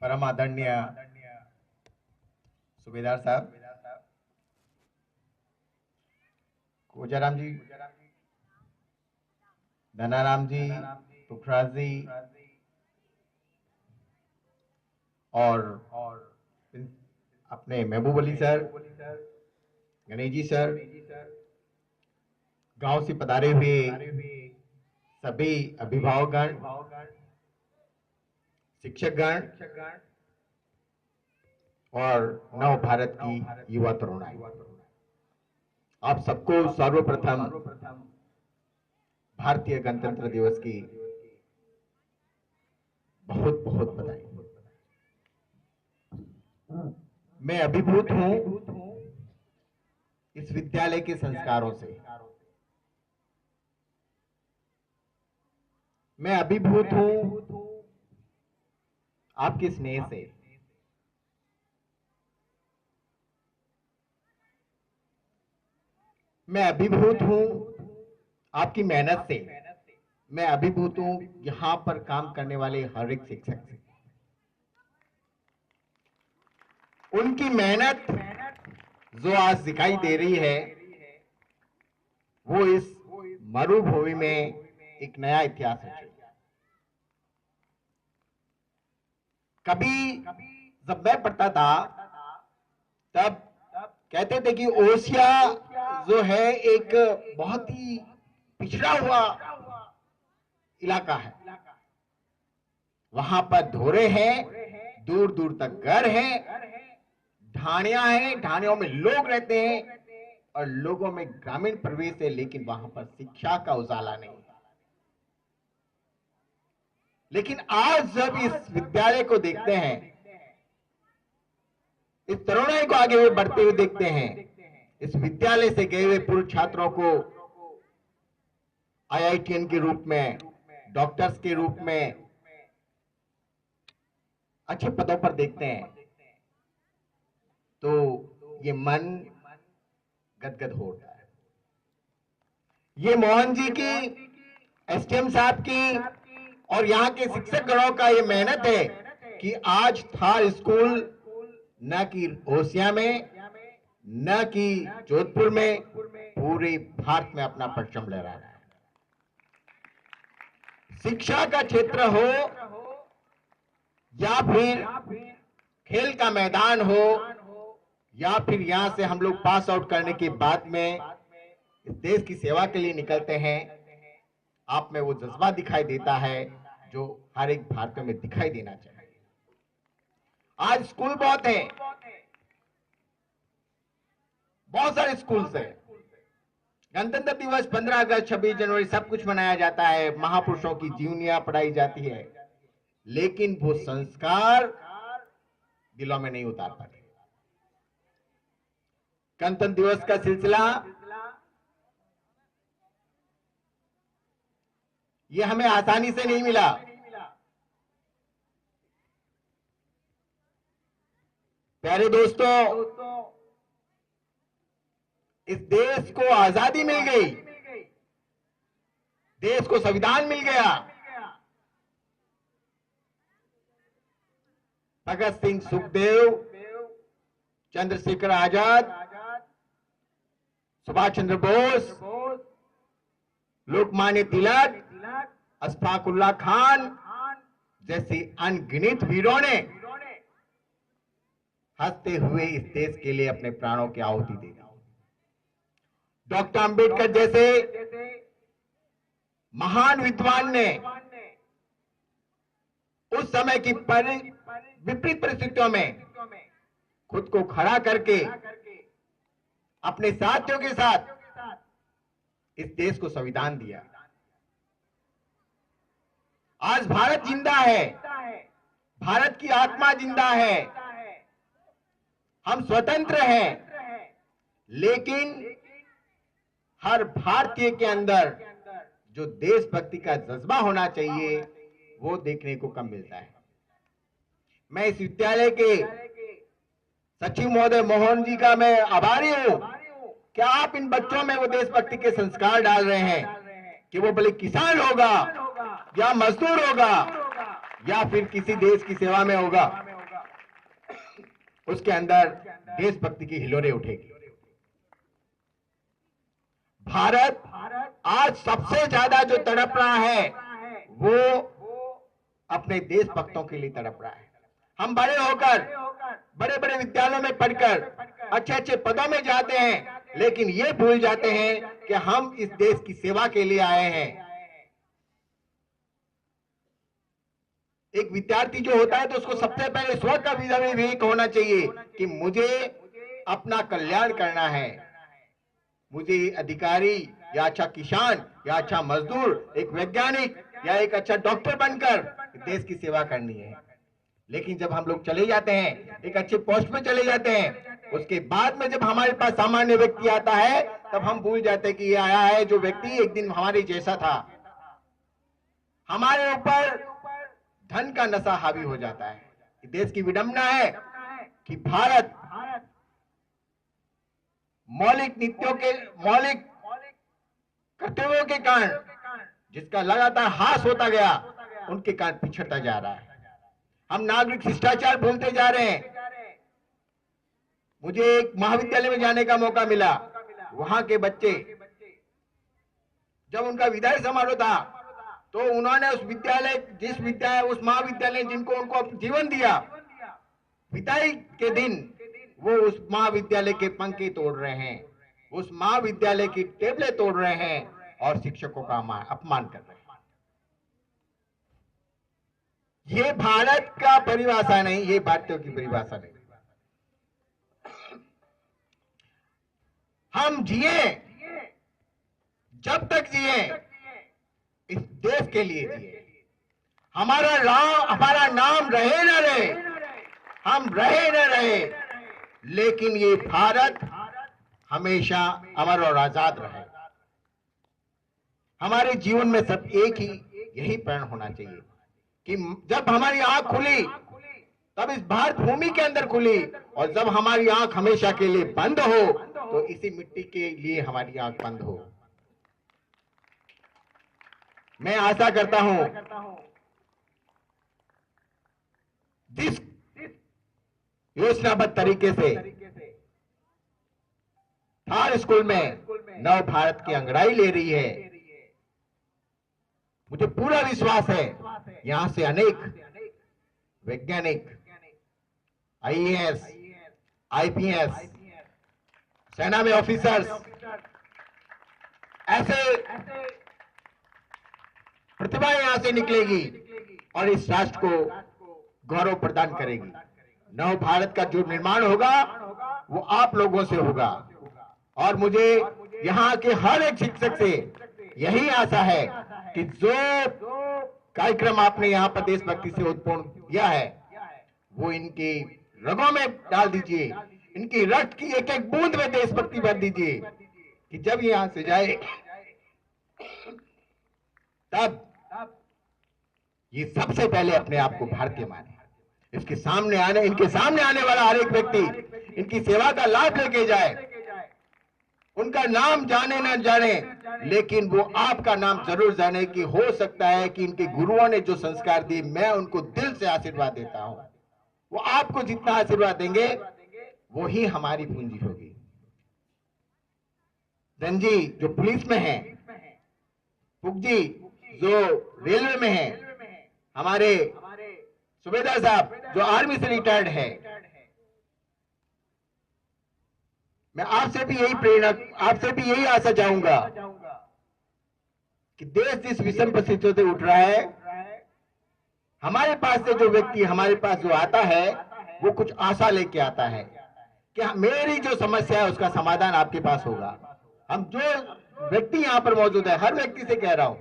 परम आदरणीय सूबेदार साहब, कोजाराम जी, धनाराम जी, पुखराज जी और अपने महबूब अली सर, गणेश जी सर, गांव से पधारे हुए सभी अभिभावकगण, शिक्षकगण और नव भारत की युवा तरुणाई, आप सबको सर्वप्रथम भारतीय गणतंत्र दिवस की बहुत बहुत बधाई। मैं अभिभूत हूं इस विद्यालय के संस्कारों से, मैं अभिभूत हूं आपके स्नेह से, मैं अभिभूत हूं आपकी मेहनत से, मैं अभिभूत हूं यहां पर काम करने वाले हर एक शिक्षक से। उनकी मेहनत जो आज दिखाई दे रही है वो इस मरुभूमि में एक नया इतिहास है। कभी जब मैं पढ़ता था तब कहते थे कि ओसिया जो है एक बहुत ही पिछड़ा हुआ इलाका है, वहां पर धोरे हैं, दूर दूर तक घर हैं, ढाणियां हैं, ढाणियों में लोग रहते हैं और लोगों में ग्रामीण प्रवेश है, लेकिन वहां पर शिक्षा का उजाला नहीं। लेकिन आज जब इस विद्यालय को देखते हैं, इस तरुणाई को आगे हुए बढ़ते हुए देखते हैं, इस विद्यालय से गए हुए पूर्व छात्रों को आईआईटीएन के रूप में, डॉक्टर्स के रूप में अच्छे पदों पर देखते हैं तो ये मन गदगद हो उठता है। ये मोहन जी की, एसटीएम साहब की और यहाँ के शिक्षक गणों का ये मेहनत है कि आज थार स्कूल न कि ओसिया में, न कि जोधपुर में, पूरे भारत में अपना परचम लहरा रहा है। शिक्षा का क्षेत्र हो या फिर खेल का मैदान हो या फिर यहां से हम लोग पास आउट करने के बाद में इस देश की सेवा के लिए निकलते हैं, आप में वो जज्बा दिखाई देता है जो हर एक भारतीय में दिखाई देना चाहिए। आज स्कूल बहुत है, बहुत सारे स्कूल्स हैं, गणतंत्र दिवस, 15 अगस्त, 26 जनवरी सब कुछ मनाया जाता है, महापुरुषों की जीवनियां पढ़ाई जाती है, लेकिन वो संस्कार दिलों में नहीं उतार पाते। गणतंत्र दिवस का सिलसिला ये हमें आसानी से नहीं मिला। प्यारे दोस्तों, इस देश को आजादी मिल गई, देश को संविधान मिल गया। भगत सिंह, सुखदेव, चंद्रशेखर आजाद, सुभाष चंद्र बोस, लोकमान्य तिलक, अशफाक उल्लाह खान जैसे अनगिनत वीरों ने हंसते हुए इस देश के लिए अपने प्राणों की आहुति दी। डॉक्टर अंबेडकर जैसे महान विद्वान ने उस समय की विपरीत परिस्थितियों में खुद को खड़ा करके अपने साथियों के साथ इस देश को संविधान दिया। आज भारत जिंदा है, भारत की आत्मा जिंदा है, हम स्वतंत्र हैं, लेकिन हर भारतीय के अंदर जो देशभक्ति का जज्बा होना चाहिए वो देखने को कम मिलता है। मैं इस विद्यालय के सचिव महोदय मोहन जी का मैं आभारी हूं कि आप इन बच्चों में वो देशभक्ति के संस्कार डाल रहे हैं कि वो भले किसान होगा या मजदूर होगा या फिर किसी देश की सेवा में होगा, उसके अंदर देशभक्ति की हिलोरें उठेगी। भारत आज सबसे ज्यादा जो तड़प रहा है वो अपने देशभक्तों के लिए तड़प रहा है। हम बड़े होकर बड़े बड़े विद्यालयों में पढ़कर अच्छे अच्छे पदों में जाते हैं, लेकिन ये भूल जाते हैं कि हम इस देश की सेवा के लिए आए हैं। एक विद्यार्थी जो होता है तो उसको सबसे पहले स्व का विवेक होना चाहिए कि मुझे अपना कल्याण करना है, मुझे अधिकारी या अच्छा किसान या अच्छा मजदूर, एक वैज्ञानिक या एक अच्छा डॉक्टर बनकर देश की सेवा करनी है। लेकिन जब हम लोग चले जाते हैं, एक अच्छे पोस्ट पे चले जाते हैं, उसके बाद में जब हमारे पास सामान्य व्यक्ति आता है तब हम भूल जाते हैं कि ये आया है जो व्यक्ति एक दिन हमारे जैसा था। हमारे ऊपर धन का नशा हावी हो जाता है। देश की विडंबना है कि भारत मौलिक नीतियों के मौलिक कर्तव्यों के कारण जिसका लगातार हास होता गया, उनके कारण पिछड़ता जा रहा है। हम नागरिक शिष्टाचार भूलते जा रहे हैं। मुझे एक महाविद्यालय में जाने का मौका मिला। वहां के बच्चे जब उनका विदाई समारोह था तो उन्होंने उस महाविद्यालय जिनको उनको जीवन दिया, विदाई के दिन वो उस महाविद्यालय के पंखे तोड़ रहे हैं, उस महाविद्यालय की टेबलें तोड़ रहे हैं और शिक्षकों का अपमान कर रहे हैं। ये भारत का परिभाषा नहीं, ये भारतीयों की परिभाषा नहीं। हम जिए, जब तक जिए इस देश के लिए जिए। हमारा नाम रहे न रहे, हम रहे न रहे, लेकिन ये भारत हमेशा अमर और आजाद रहे। हमारे जीवन में सब एक ही यही प्रण होना चाहिए कि जब हमारी आंख खुली तब इस भारत भूमि के अंदर खुली, और जब हमारी आंख हमेशा के लिए बंद हो तो इसी मिट्टी के लिए हमारी आंख बंद हो। मैं आशा करता हूं जिस योजनाबद्ध तरीके से थार स्कूल में नव भारत की अंगड़ाई ले रही है, मुझे पूरा विश्वास है यहां से अनेक वैज्ञानिक, आईएएस, आईपीएस, सेना में ऑफिसर्स, ऐसे प्रतिभा यहां से निकलेगी और इस राष्ट्र को गौरव प्रदान करेगी। नव भारत का जो निर्माण होगा वो आप लोगों से होगा, और मुझे यहाँ के हर एक शिक्षक से यही आशा है कि जो कार्यक्रम आपने यहाँ पर देशभक्ति से उत्पन्न किया है वो इनकी रगों में डाल दीजिए, इनकी रक्त की एक एक बूंद में देशभक्ति भर दीजिए कि जब यहां से जाए तब ये सबसे पहले अपने आप को भारतीय माने। इनके सामने आने वाला हर एक व्यक्ति इनकी सेवा का लाभ लेके जाए। उनका नाम जाने न जाने, लेकिन वो आपका नाम जरूर जाने की हो सकता है कि इनके गुरुओं ने जो संस्कार दिए, मैं उनको दिल से आशीर्वाद देता हूं। वो आपको जितना आशीर्वाद देंगे वो ही हमारी पूंजी होगी। धन जी जो पुलिस में है, पुग जी जो रेलवे में है, हमारे सूबेदार साहब जो आर्मी से रिटायर्ड है, मैं आपसे भी यही आशा चाहूंगा कि देश जिस विषम परिस्थितियों से उठ रहा है, हमारे पास से जो व्यक्ति हमारे पास जो आता है वो कुछ आशा लेके आता है कि मेरी जो समस्या है उसका समाधान आपके पास होगा। हम जो व्यक्ति यहाँ पर मौजूद है, हर व्यक्ति से कह रहा हूं,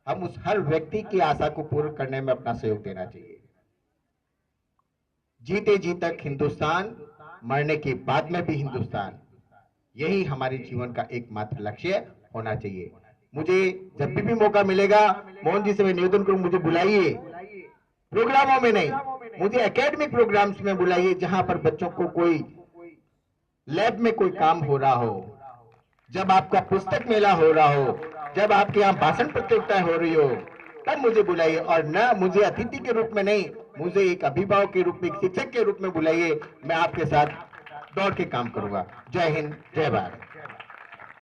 हम उस हर व्यक्ति की आशा को पूर्ण करने में अपना सहयोग देना चाहिए। जीते जी तक हिंदुस्तान, मरने के बाद में भी हिंदुस्तान, यही हमारे जीवन का एकमात्र लक्ष्य होना चाहिए। मुझे जब भी मौका मिलेगा, मोहन जी से मैं निवेदन करूं, मुझे बुलाइए, प्रोग्रामों में नहीं, मुझे एकेडमिक प्रोग्राम्स में बुलाइए जहां पर बच्चों को कोई लैब में कोई काम हो रहा हो, जब आपका पुस्तक मेला हो रहा हो, जब आपके यहाँ भाषण प्रतियोगिताएं हो रही हो, तब मुझे बुलाइए, और न मुझे अतिथि के रूप में नहीं, मुझे एक अभिभावक के रूप में, एक शिक्षक के रूप में बुलाइए, मैं आपके साथ दौड़ के काम करूंगा। जय हिंद, जय भारत।